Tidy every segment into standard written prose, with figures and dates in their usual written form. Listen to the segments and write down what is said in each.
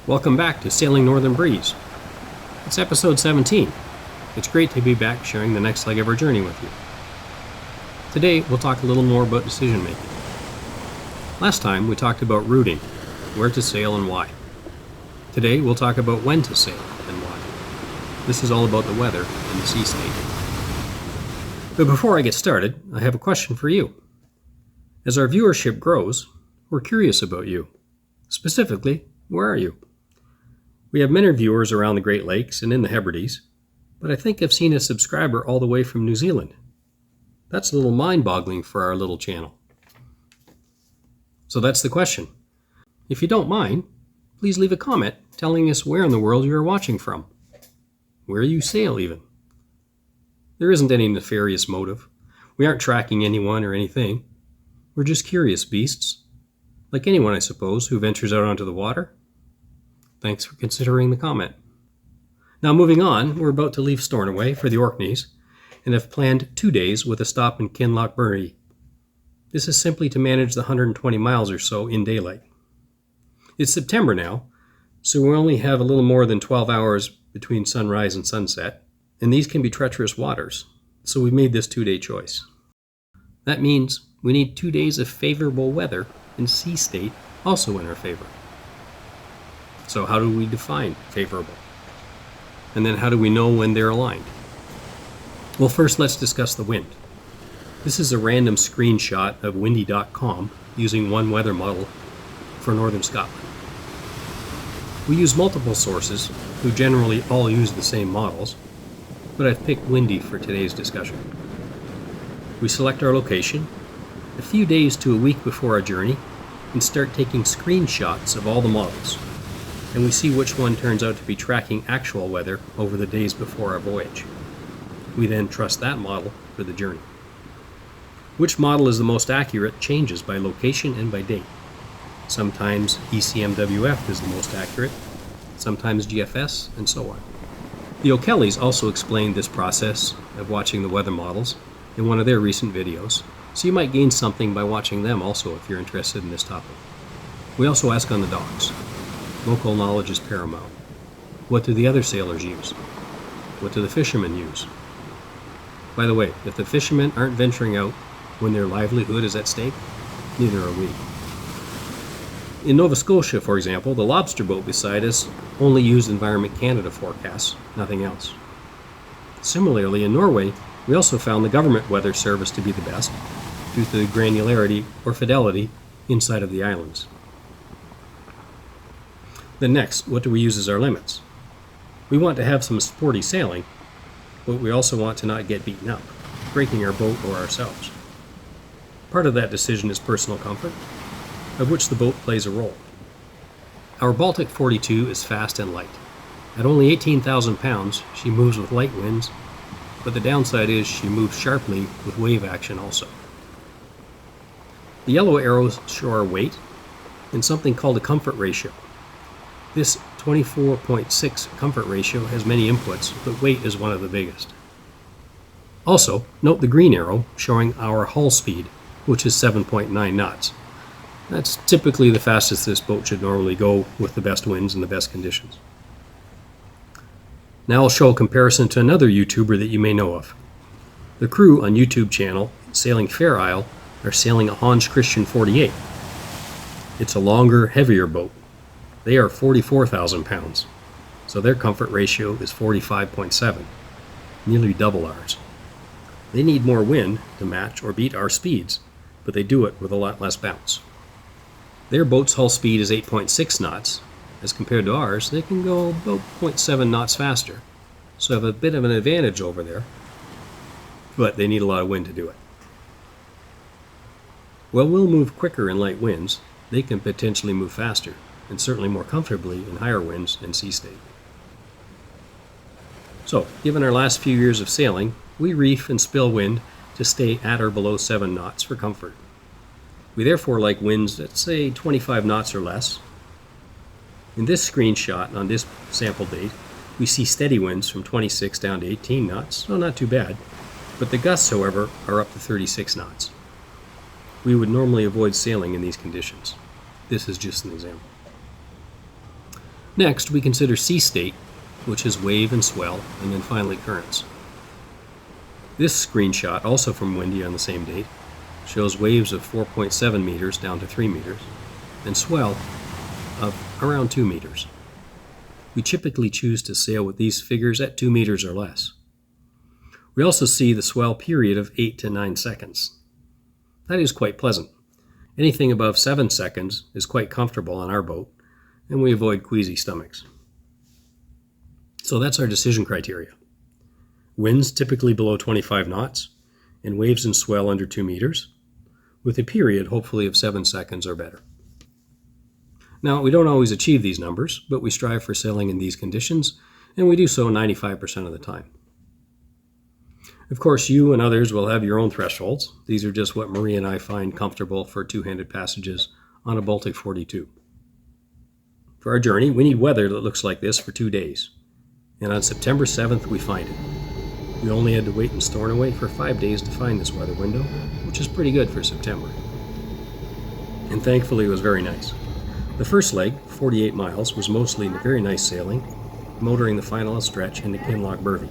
Welcome back to Sailing Northern Breeze. It's episode 17. It's great to be back sharing the next leg of our journey with you. Today we'll talk a little more about decision making. Last time we talked about routing, where to sail and why. Today we'll talk about when to sail and why. This is all about the weather and the sea state. But before I get started, I have a question for you. As our viewership grows, we're curious about you. Specifically, where are you? We have many viewers around the Great Lakes and in the Hebrides, but I think I've seen a subscriber all the way from New Zealand. That's a little mind-boggling for our little channel. So that's the question. If you don't mind, please leave a comment telling us where in the world you are watching from. Where you sail, even. There isn't any nefarious motive. We aren't tracking anyone or anything. We're just curious beasts. Like anyone, I suppose, who ventures out onto the water. Thanks for considering the comment. Now moving on, we're about to leave Stornoway for the Orkneys and have planned 2 days with a stop in Kinlochbervie. This is simply to manage the 120 miles or so in daylight. It's September now, so we only have a little more than 12 hours between sunrise and sunset, and these can be treacherous waters, so we made this 2-day choice. That means we need 2 days of favorable weather and sea state also in our favor. So how do we define favorable? And then how do we know when they're aligned? Well, first let's discuss the wind. This is a random screenshot of windy.com using one weather model for northern Scotland. We use multiple sources who generally all use the same models, but I've picked windy for today's discussion. We select our location a few days to a week before our journey and start taking screenshots of all the models. And we see which one turns out to be tracking actual weather over the days before our voyage. We then trust that model for the journey. Which model is the most accurate changes by location and by date. Sometimes ECMWF is the most accurate, sometimes GFS, and so on. The O'Kellys also explained this process of watching the weather models in one of their recent videos, so you might gain something by watching them also if you're interested in this topic. We also ask on the docks. Local knowledge is paramount. What do the other sailors use? What do the fishermen use? By the way, if the fishermen aren't venturing out when their livelihood is at stake, neither are we. In Nova Scotia, for example, the lobster boat beside us only used Environment Canada forecasts, nothing else. Similarly, in Norway, we also found the government weather service to be the best due to the granularity or fidelity inside of the islands. Then next, what do we use as our limits? We want to have some sporty sailing, but we also want to not get beaten up, breaking our boat or ourselves. Part of that decision is personal comfort, of which the boat plays a role. Our Baltic 42 is fast and light. At only 18,000 pounds, she moves with light winds, but the downside is she moves sharply with wave action also. The yellow arrows show our weight and something called a comfort ratio. This 24.6 comfort ratio has many inputs, but weight is one of the biggest. Also, note the green arrow showing our hull speed, which is 7.9 knots. That's typically the fastest this boat should normally go with the best winds and the best conditions. Now I'll show a comparison to another YouTuber that you may know of. The crew on YouTube channel, Sailing Fair Isle, are sailing a Hans Christian 48. It's a longer, heavier boat. They are 44,000 pounds, so their comfort ratio is 45.7, nearly double ours. They need more wind to match or beat our speeds, but they do it with a lot less bounce. Their boat's hull speed is 8.6 knots. As compared to ours, they can go about 0.7 knots faster, so have a bit of an advantage over there, but they need a lot of wind to do it. While we'll move quicker in light winds, they can potentially move faster, and certainly more comfortably in higher winds and sea state. So, given our last few years of sailing, we reef and spill wind to stay at or below 7 knots for comfort. We therefore like winds at, say, 25 knots or less. In this screenshot on this sample date, we see steady winds from 26 down to 18 knots, so not too bad, but the gusts, however, are up to 36 knots. We would normally avoid sailing in these conditions. This is just an example. Next, we consider sea state, which is wave and swell, and then finally currents. This screenshot, also from Windy on the same date, shows waves of 4.7 meters down to 3 meters, and swell of around 2 meters. We typically choose to sail with these figures at 2 meters or less. We also see the swell period of 8 to 9 seconds. That is quite pleasant. Anything above 7 seconds is quite comfortable on our boat, and we avoid queasy stomachs. So that's our decision criteria. Winds typically below 25 knots, and waves and swell under 2 meters, with a period hopefully of 7 seconds or better. Now, we don't always achieve these numbers, but we strive for sailing in these conditions, and we do so 95% of the time. Of course, you and others will have your own thresholds. These are just what Marie and I find comfortable for two-handed passages on a Baltic 42. For our journey, we need weather that looks like this for 2 days. And on September 7th, we find it. We only had to wait in Stornoway for 5 days to find this weather window, which is pretty good for September. And thankfully, it was very nice. The first leg, 48 miles, was mostly very nice sailing, motoring the final stretch into Kinlochbervie.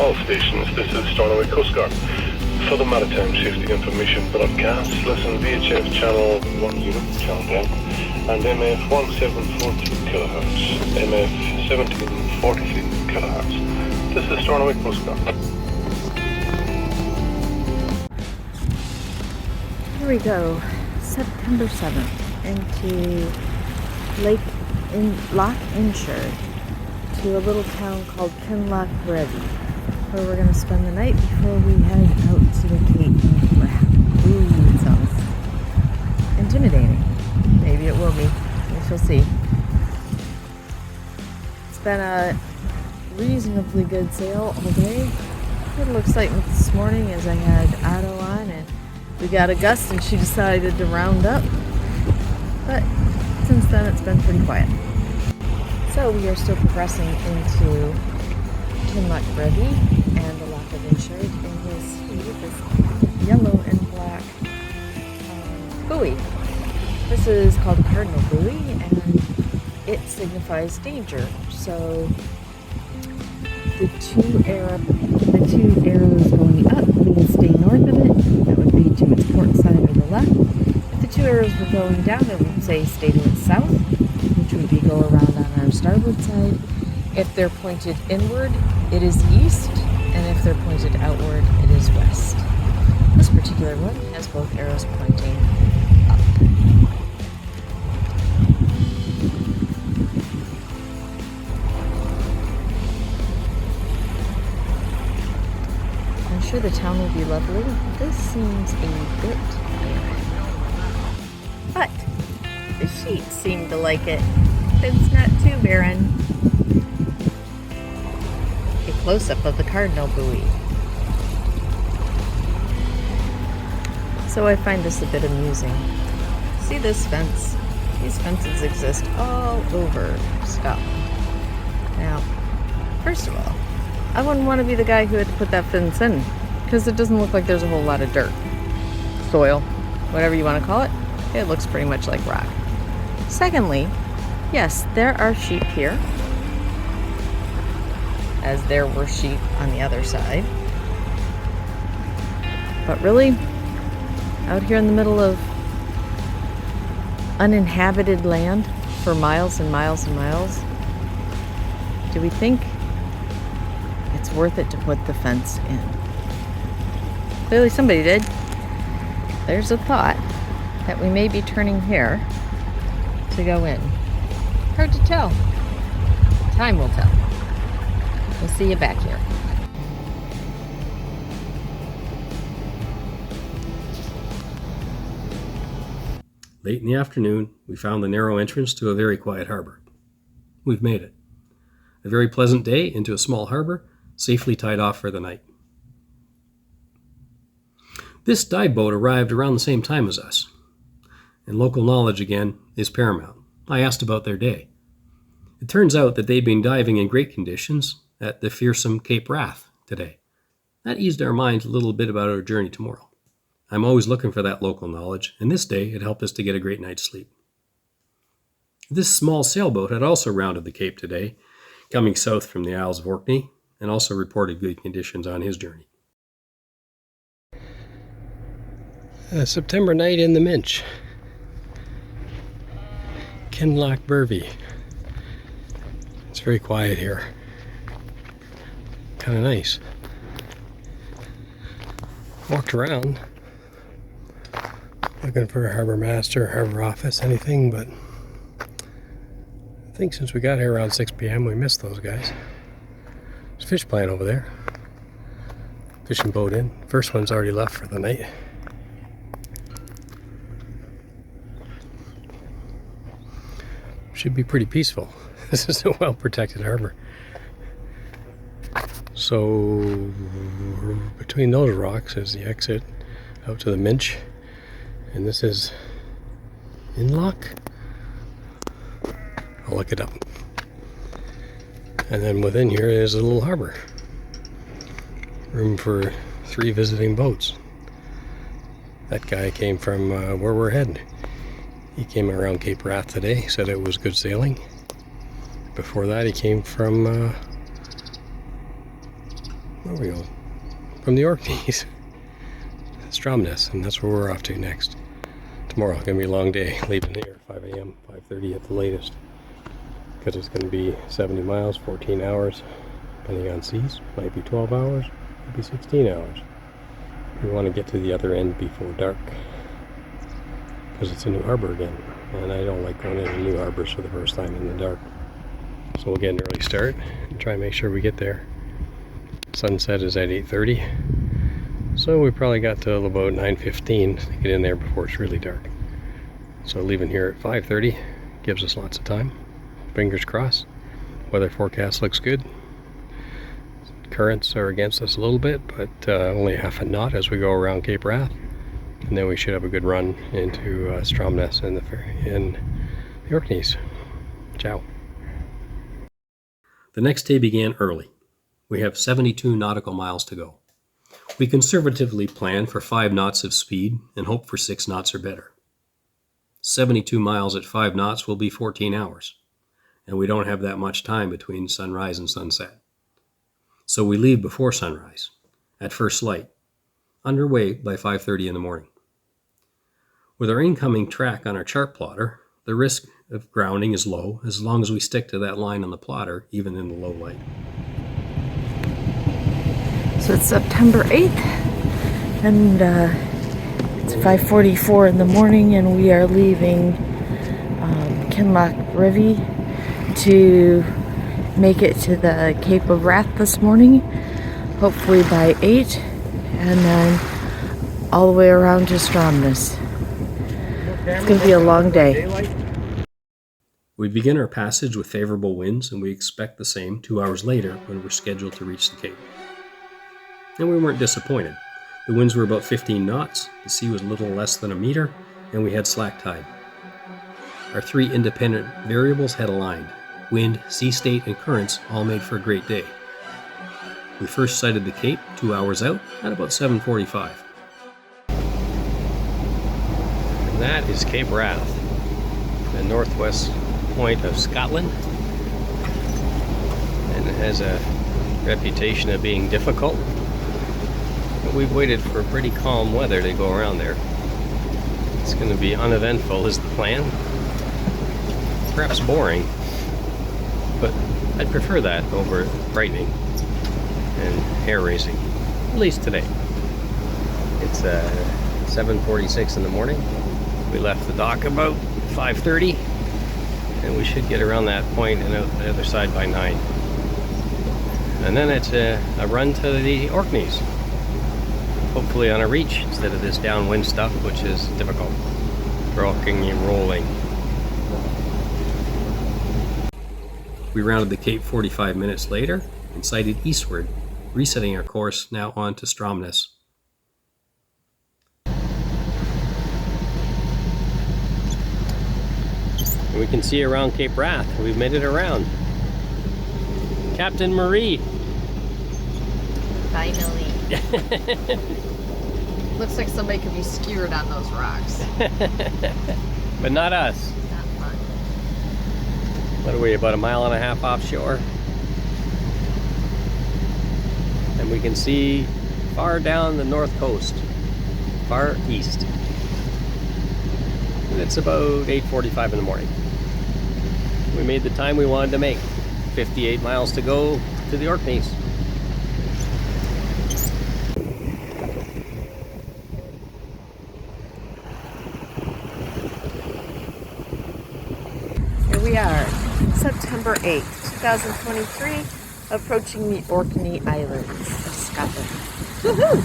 All stations, this is Stornoway Coast Guard. For the Maritime Safety Information broadcast, listen VHF channel 10, channel 10, and MF 1742 kHz, MF 1743 kHz. This is Stornoway Coast Guard. Here we go, September 7th, into Loch Inshire, to a little town called Kinlochbervie, where we're going to spend the night before we head out to the Cape of Wrath. Ooh, it sounds intimidating. Maybe it will be. We shall see. It's been a reasonably good sail all day. A little excitement this morning as I had Otto on, and we got a gust and she decided to round up. But since then it's been pretty quiet. So we are still progressing into Kinlochbervie and the Loch of Inshire, and you'll see this yellow and black buoy. This is called a cardinal buoy, and it signifies danger. So the two arrows going up mean stay north of it. That would be to its port side or the left. If the two arrows were going down, it would say stay to its south, which would be go around on our starboard side. If they're pointed inward, it is east, and if they're pointed outward, it is west. This particular one has both arrows pointing up. I'm sure the town will be lovely. This seems a bit barren. But the sheep seem to like it. It's not too barren. Close-up of the cardinal buoy. So I find this a bit amusing. See this fence? These fences exist all over Scotland. Now, first of all, I wouldn't want to be the guy who had to put that fence in, because it doesn't look like there's a whole lot of dirt, soil, whatever you want to call it. It looks pretty much like rock. Secondly, yes, there are sheep here, as there were sheep on the other side. But really, out here in the middle of uninhabited land for miles and miles and miles, do we think it's worth it to put the fence in? Clearly somebody did. There's a thought that we may be turning here to go in. Hard to tell. Time will tell. We'll see you back here. Late in the afternoon, we found the narrow entrance to a very quiet harbor. we've made it. A very pleasant day into a small harbor, safely tied off for the night. This dive boat arrived around the same time as us, and local knowledge again is paramount. I asked about their day. It turns out that they'd been diving in great conditions at the fearsome Cape Wrath today. That eased our minds a little bit about our journey tomorrow. I'm always looking for that local knowledge, and this day it helped us to get a great night's sleep. This small sailboat had also rounded the Cape today, coming south from the Isles of Orkney, and also reported good conditions on his journey. September night in the Minch. Kinlochbervie. It's very quiet here. Kind of nice. Walked around looking for a harbor master, harbor office, anything, but I think since we got here around 6 p.m. we missed those guys. There's a fish plant over there. Fishing boat in. First one's already left for the night. Should be pretty peaceful. This is a well-protected harbor. So between those rocks is the exit out to the Minch, and this is Inloch. I'll look it up. And then within here is a little harbor. Room for 3 visiting boats. That guy came from where we're heading. He came around Cape Wrath today, said it was good sailing. Before that he came from where are we going? From the Orkneys. Stromness, and that's where we're off to next. Tomorrow, gonna be a long day, leaving here 5 a.m., 5:30 at the latest. Because it's gonna be 70 miles, 14 hours, depending on seas. Might be 12 hours, might be 16 hours. We want to get to the other end before dark. Because it's a new harbor again, and I don't like going into new harbors for the first time in the dark. So we'll get an early start and try and make sure we get there. Sunset is at 8:30, so we probably got till about 9:15 to get in there before it's really dark. So leaving here at 5:30 gives us lots of time. Fingers crossed. Weather forecast looks good. Currents are against us a little bit, but only half a knot as we go around Cape Wrath. And then we should have a good run into Stromness in the Orkneys. Ciao. The next day began early. We have 72 nautical miles to go. We conservatively plan for 5 knots of speed and hope for 6 knots or better. 72 miles at 5 knots will be 14 hours, and we don't have that much time between sunrise and sunset. So we leave before sunrise, at first light, underway by 5:30 in the morning. With our incoming track on our chart plotter, the risk of grounding is low as long as we stick to that line on the plotter, even in the low light. So it's September 8th, and it's 5:44 in the morning, and we are leaving Kinlochbervie to make it to the Cape of Wrath this morning, hopefully by 8, and then all the way around to Stromness. It's going to be a long day. We begin our passage with favorable winds, and we expect the same 2 hours later when we're scheduled to reach the Cape. And we weren't disappointed. The winds were about 15 knots, the sea was a little less than a meter, and we had slack tide. Our 3 independent variables had aligned. Wind, sea state, and currents all made for a great day. We first sighted the Cape 2 hours out at about 7:45. And that is Cape Wrath, the northwest point of Scotland. And it has a reputation of being difficult. But we've waited for pretty calm weather to go around there. It's going to be uneventful is the plan. Perhaps boring, but I'd prefer that over frightening and hair-raising, at least today. It's 7:46 in the morning. We left the dock about 5:30, and we should get around that point and out the other side by 9. And then it's a run to the Orkneys, hopefully on a reach instead of this downwind stuff, which is difficult. Rocking and rolling. We rounded the cape 45 minutes later and sighted eastward, resetting our course now on to Stromness. And we can see around Cape Wrath. We've made it around. Captain Marie. Finally. Looks like somebody could be skewered on those rocks. But not us. Not fun. What are we, about 1.5 miles offshore? And we can see far down the north coast, far east. And it's about 8:45 in the morning. We made the time we wanted to make. 58 miles to go to the Orkneys. Here we are, September 8th, 2023, approaching the Orkney Islands of Scotland. Woohoo!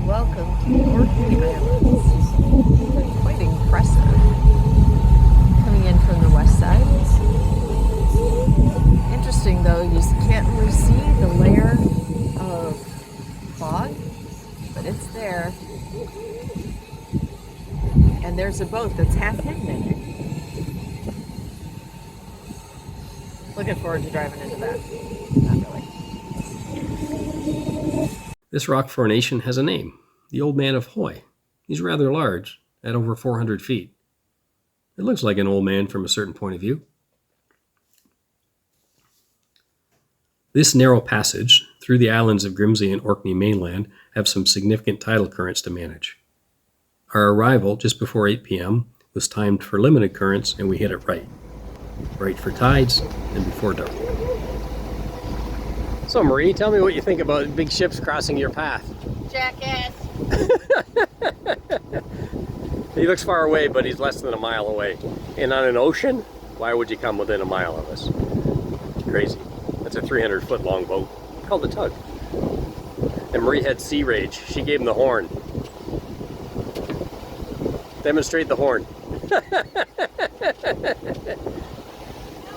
Welcome to the Orkney Islands. They're quite impressive. Coming in from the west side. Interesting though, you can't really see the layer of fog, but it's there. And there's a boat that's half hidden in it. Looking forward to driving into that. Not really. This rock formation has a name, the Old Man of Hoy. He's rather large, at over 400 feet. It looks like an old man from a certain point of view. This narrow passage through the islands of Grimsay and Orkney mainland have some significant tidal currents to manage. Our arrival just before 8 p.m. was timed for limited currents and we hit it right. Right for tides and before dark. So Marie, tell me what you think about big ships crossing your path. Jackass. He looks far away, but he's less than 1 mile away. And on an ocean, why would you come within 1 mile of us? It's crazy. That's a 300-foot long boat called a tug. And Marie had sea rage. She gave him the horn. Demonstrate the horn. No,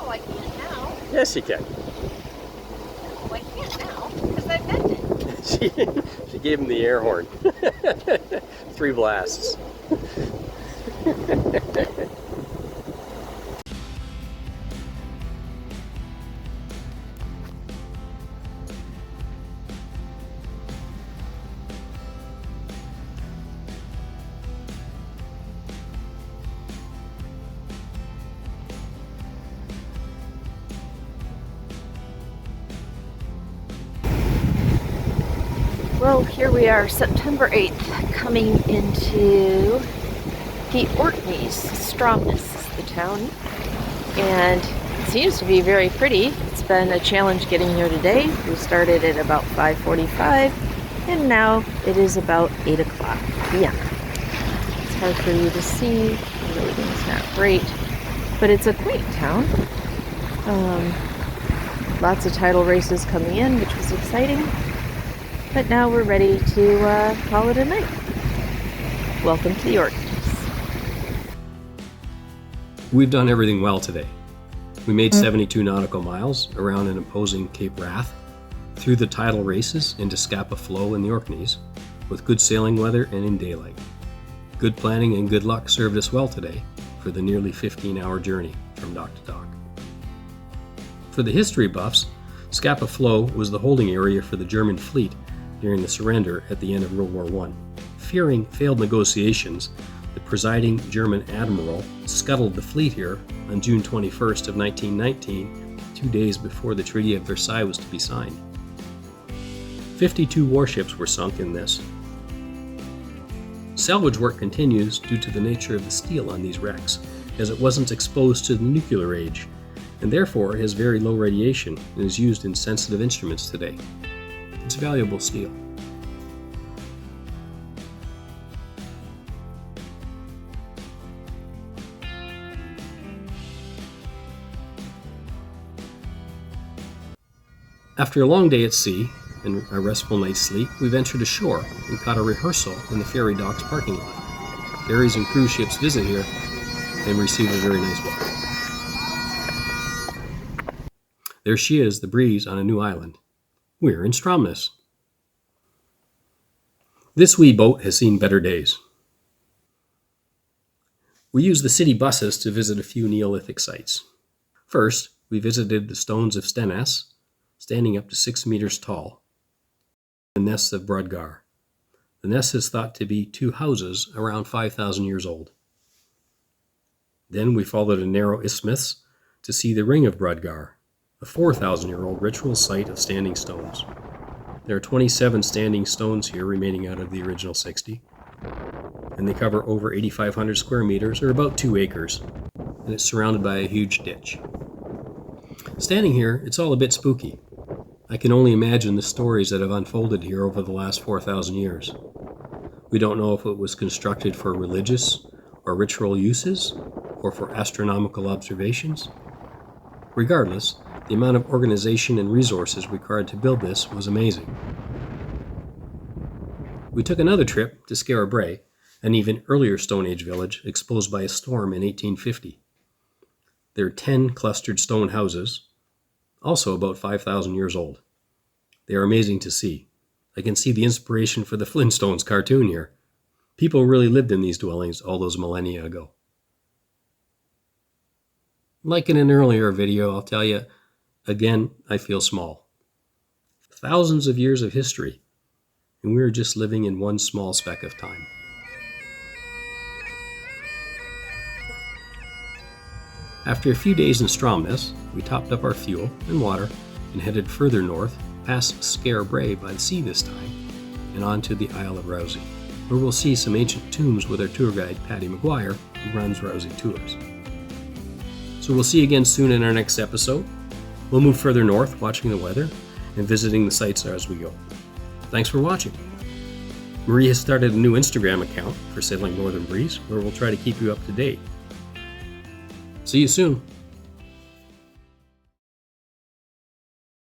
I can't now. Yes, you can. No, I can't now, because I meant it. She gave him the air horn. 3 blasts. Well, here we are, September 8th, coming into the Orkneys. Stromness is the town, and it seems to be very pretty. It's been a challenge getting here today. We started at about 5:45, and now it is about 8 o'clock p.m. It's hard for you to see. The lighting's not great, but it's a quaint town. Lots of tidal races coming in, which was exciting. But now we're ready to call it a night. Welcome to the Orkneys. We've done everything well today. We made 72 nautical miles around an imposing Cape Wrath, through the tidal races into Scapa Flow in the Orkneys, with good sailing weather and in daylight. Good planning and good luck served us well today for the nearly 15-hour journey from dock to dock. For the history buffs, Scapa Flow was the holding area for the German fleet during the surrender at the end of World War I. Fearing failed negotiations, the presiding German admiral scuttled the fleet here on June 21st of 1919, 2 days before the Treaty of Versailles was to be signed. 52 warships were sunk in this. Salvage work continues due to the nature of the steel on these wrecks, as it wasn't exposed to the nuclear age, and therefore has very low radiation and is used in sensitive instruments today. It's valuable steel. After a long day at sea and a restful night's sleep, we ventured ashore and caught a rehearsal in the ferry dock's parking lot. Ferries and cruise ships visit here and receive a very nice welcome. There she is, the breeze on a new island. We're in Stromness. This wee boat has seen better days. We used the city buses to visit a few Neolithic sites. First, we visited the stones of Stenness, standing up to 6 meters tall. The nests of Brogar. The nest is thought to be 2 houses around 5,000 years old. Then we followed a narrow isthmus to see the Ring of Brogar, a 4,000-year-old ritual site of standing stones. There are 27 standing stones here remaining out of the original 60, and they cover over 8,500 square meters, or about 2 acres, and it's surrounded by a huge ditch. Standing here, it's all a bit spooky. I can only imagine the stories that have unfolded here over the last 4,000 years. We don't know if it was constructed for religious or ritual uses, or for astronomical observations. Regardless, the amount of organization and resources required to build this was amazing. We took another trip to Skara Brae, an even earlier Stone Age village exposed by a storm in 1850. There are 10 clustered stone houses, also about 5,000 years old. They are amazing to see. I can see the inspiration for the Flintstones cartoon here. People really lived in these dwellings all those millennia ago. Like in an earlier video, I'll tell you, again, I feel small. Thousands of years of history, and we're just living in one small speck of time. After a few days in Stromness, we topped up our fuel and water and headed further north, past Skara Brae by the sea this time, and on to the Isle of Rousey, where we'll see some ancient tombs with our tour guide, Patty McGuire, who runs Rousey Tours. So we'll see you again soon in our next episode. We'll move further north, watching the weather and visiting the sites as we go. Thanks for watching. Marie has started a new Instagram account for Sailing Northern Breeze, where we'll try to keep you up to date. See you soon.